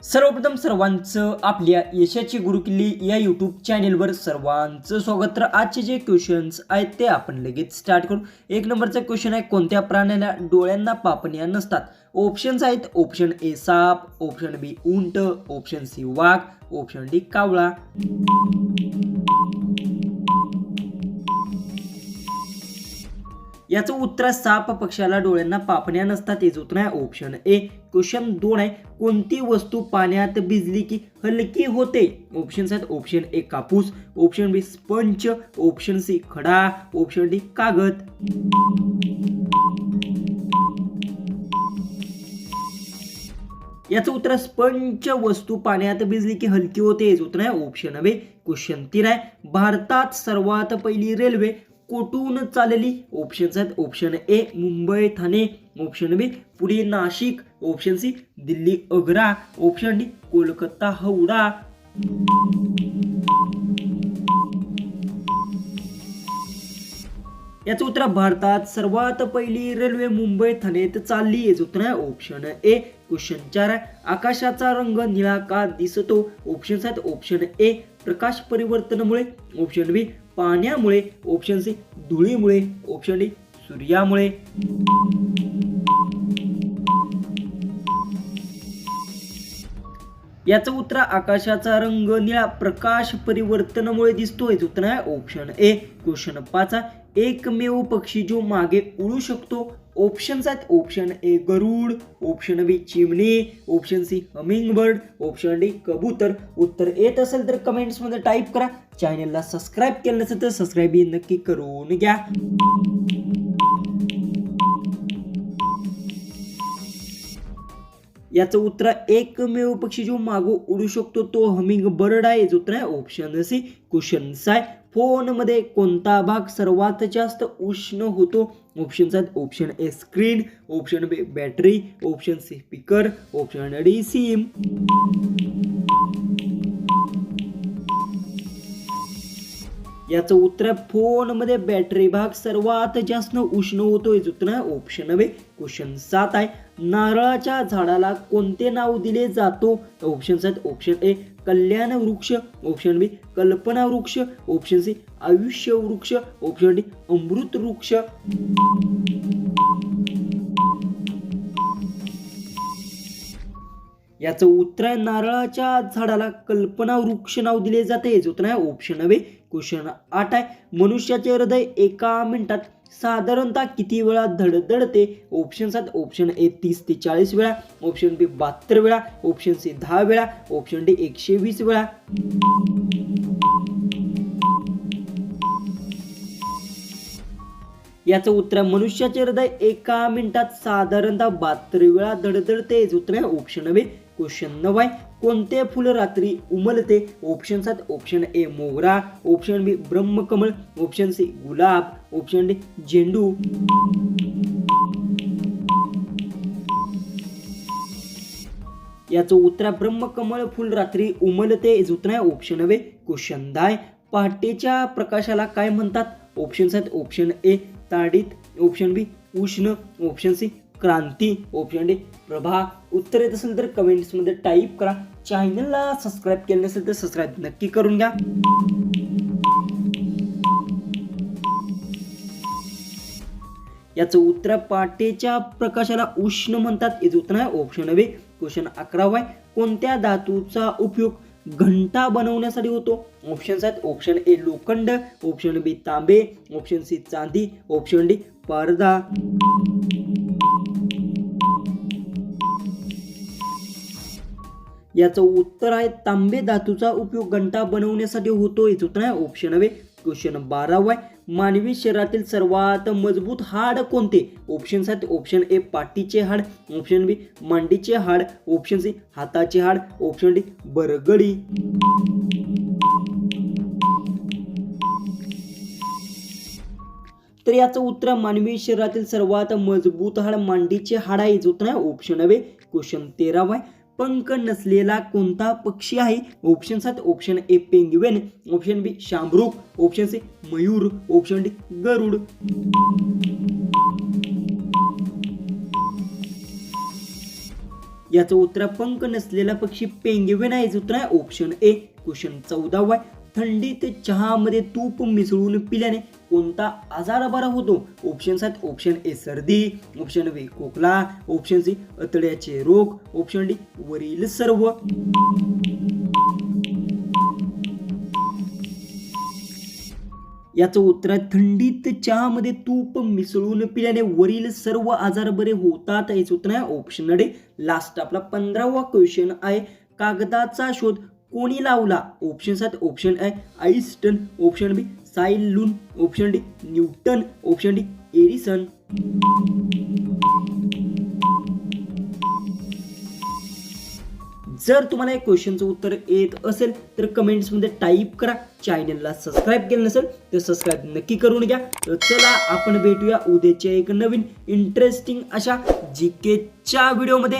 सर्वप्रथम सर्वांचं आपल्या यशाची गुरुकिल्ली या यूट्यूब चॅनेलवर सर्वांचं स्वागत. तर आजचे जे क्वेश्चन्स आहेत ते आपण लगेच स्टार्ट करू. एक नंबरचा क्वेश्चन आहे, कोणत्या प्राण्याला डोळ्यांना पापण्या नसतात? ऑप्शन्स आहेत, ऑप्शन ए साप, ऑप्शन बी उंट, ऑप्शन सी वाघ, ऑप्शन डी कावळा. याचं उत्तर साप पक्षाला डोळ्यांना पापण्या नसतात. हेच उत्तर आहे ऑप्शन ए. क्वेश्चन 2 आहे, कोणती वस्तू पाण्यात भिजली की हलकी होते? ऑप्शन्स आहेत, ऑप्शन ए कापूस, ऑप्शन बी स्पंज, ऑप्शन सी खडा, ऑप्शन डी कागद. याचं उत्तर स्पंज वस्तू पाण्यात भिजली की हलकी होते. हेच उत्तर आहे ऑप्शन बी. क्वेश्चन 3 आहे, भारतात सर्वात पहिली रेल्वे कुठून चालली? ऑप्शन्स आहेत, option A Mumbai Thane, option B Pune Nashik, option C Delhi Agra, option D Kolkata Howrah. याचं उत्तर भारतात सर्वात पहिली रेल्वे मुंबई ठाणेत चालली. हेच उत्तर आहे ऑप्शन ए. क्वेश्चन 4 आहे, आकाशाचा रंग निळा का दिसतो? ऑप्शन्स आहेत, ऑप्शन ए प्रकाश परिवर्तनामुळे, ऑप्शन बी पाण्यामुळे, ऑप्शन सी धुळीमुळे, ऑप्शन डी सूर्यामुळे. याचं उत्तर आकाशाचा रंग निळा प्रकाश परिवर्तनामुळे दिसतो. हेच उत्तर आहे ऑप्शन ए. क्वेश्चन 5 आहे, एकमेव पक्षी जो मागे उडू शकतो? ऑप्शन्स आहेत, ऑप्शन ए गरुड, ऑप्शन बी चिमणी, option C hummingbird, option D कबूतर. उत्तर येत असेल तर कमेंट्स मध्ये टाईप करा. चॅनलला सबस्क्राईब केलं नसेल तर सबस्क्राईब नक्की करून घ्या. याचं उत्तर एकमेव पक्षी जो मागो उडू शकतो तो हमिंग बर्ड आहे. उत्तर आहे ऑप्शन सी. क्वेश्चन 6, फोनमध्ये कोणता भाग सर्वात जास्त उष्ण होतो? ऑप्शन्स आहेत, option A screen, option B battery, option C speaker, option D SIM. याचं उत्तर फोनमध्ये बॅटरी भाग सर्वात जास्त उष्ण होतो. हे उत्तर आहे ऑप्शन बी. क्वेश्चन 7 आहे, नारळाच्या झाडाला कोणते नाव दिले जातो? ऑप्शन्स आहेत, ऑप्शन ए कल्याण वृक्ष, ऑप्शन बी कल्पना वृक्ष, ऑप्शन सी आयुष्य वृक्ष, ऑप्शन डी अमृत वृक्ष. याचं उत्तर आहे, नारळाच्या झाडाला कल्पना वृक्ष नाव दिले जाते. हेच उत्तर आहे ऑप्शन बी. क्वेश्चन 8 आहे, मनुष्याचे हृदय एका मिनिटात साधारणतः किती वेळा धडधडते? ऑप्शन्स आहेत, ऑप्शन ए 30 ते 40 वेळा, ऑप्शन बी 72 वेळा, ऑप्शन सी 10 वेळा, ऑप्शन डी 120 वेळा. याचं उत्तर मनुष्याचे हृदय एका मिनिटात साधारणतः 72 वेळा धडधडते. हेच उत्तर आहे ऑप्शन बी. क्वेश्चन 9 आहे, कोणते फुल रात्री उमलते? ऑप्शन्स आहेत, ऑप्शन ए मोगरा, ऑप्शन बी ब्रह्मकमळ, ऑप्शन सी गुलाब, ऑप्शन डी झेंडू. याचं उत्तर ब्रह्मकमळ फुल रात्री उमलते. हेच उत्तर आहे ऑप्शन बी. क्वेश्चन 10, पहाटेच्या प्रकाशाला काय म्हणतात? ऑप्शन्स आहेत, ऑप्शन ए ताडीत, ऑप्शन बी उष्ण, ऑप्शन सी क्रांती, ऑप्शन डी प्रभा. उत्तर येत असेल तर कमेंट्स मध्ये टाईप करा. चॅनलला सबस्क्राईब केलं नसेल तर सबस्क्राईब नक्की करून घ्या. याचं उत्तर पहाटेच्या प्रकाशाला उष्ण म्हणतात. हेच उत्तर आहे ऑप्शन बी. क्वेश्चन 11 आहे, कोणत्या धातूचा उपयोग घंटा बनवण्यासाठी होतो? ऑप्शन्स आहेत, ऑप्शन ए लोखंड, ऑप्शन बी तांबे, ऑप्शन सी चांदी, ऑप्शन डी पडदा. याचं उत्तर आहे तांबे धातूचा उपयोग घंटा बनवण्यासाठी होतो. हेच उत्तर आहे ऑप्शन बी. क्वेश्चन 12 आहे, मानवी शरीरातील सर्वात मजबूत हाड कोणते? ऑप्शन्स आहेत, ऑप्शन ए पाठीचे हाड, ऑप्शन बी मांडीचे हाड, ऑप्शन सी हाताचे हाड, ऑप्शन डी बरगडी. तर याचं उत्तर मानवी शरीरातील सर्वात मजबूत हाड मांडीचे हाड आहे. उत्तर आहे ऑप्शन बी. क्वेश्चन 13 आहे, पंख नसलेला कोणता पक्षी आहे? ऑप्शन्स आहेत, option A penguin, option B शामरुख, ऑप्शन सी मयूर, ऑप्शन डी गरुड. याचं उत्तर पंख नसलेला पक्षी पेंग्विन आहे. याचं उत्तर आहे ऑप्शन ए. क्वेश्चन 14 थंडीत चहामध्ये तूप मिसळून पिल्याने कोणता आजार बरा होतो? ऑप्शन्स आहेत ऑप्शन ए सर्दी, ऑप्शन बी खोकला, ऑप्शन सी आतड्याचे रोग, ऑप्शन डी वरील सर्व. याचं उत्तर आहे थंडीत चहामध्ये तूप मिसळून पिल्याने वरील सर्व आजार बरे होतात. याचं उत्तर आहे ऑप्शन डी. लास्ट आपला 15वा क्वेश्चन आहे. कागदाचा शोध कोणी लावला? ऑप्शन्स आहेत option A Einstein, option B साईल लून, option D Newton, option D Edison. जर तुम्हाला या क्वेश्चनचं उत्तर येत असेल तर कमेंट्समध्ये टाईप करा. चॅनलला सबस्क्राईब केलं नसेल तर सबस्क्राईब नक्की करून घ्या. तर चला आपण भेटूया उद्याच्या एक नवीन इंटरेस्टिंग अशा जीकेच्या व्हिडिओमध्ये.